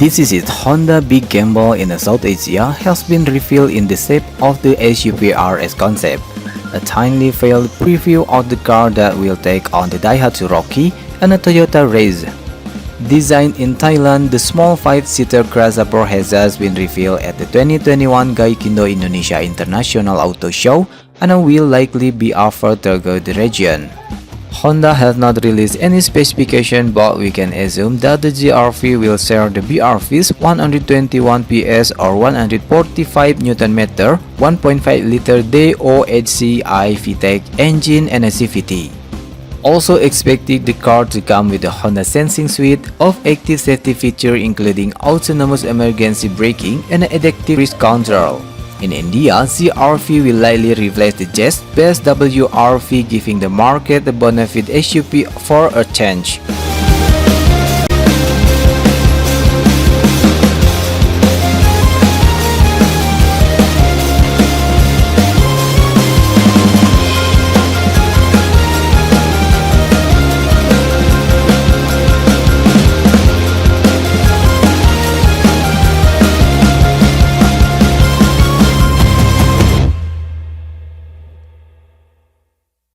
This is it. Honda big gamble in South Asia has been revealed in the shape of the SUV RS concept, a thinly veiled preview of the car that will take on the Daihatsu Rocky and a Toyota Raize. Designed in Thailand, the small 5-seater crossover has just been revealed at the 2021 Gaikindo Indonesia International Auto Show and will likely be offered throughout the region. Honda has not released any specification, but we can assume that the GR-V will share the BR-V's 121 PS or 145 Nm 1.5-liter DOHC VTEC engine and a CVT. Also expected the car to come with a Honda Sensing suite of active safety features including autonomous emergency braking and adaptive cruise control. In India, CR-V will likely replace the Jazz-based WR-V, giving the market the benefit SUV for a change.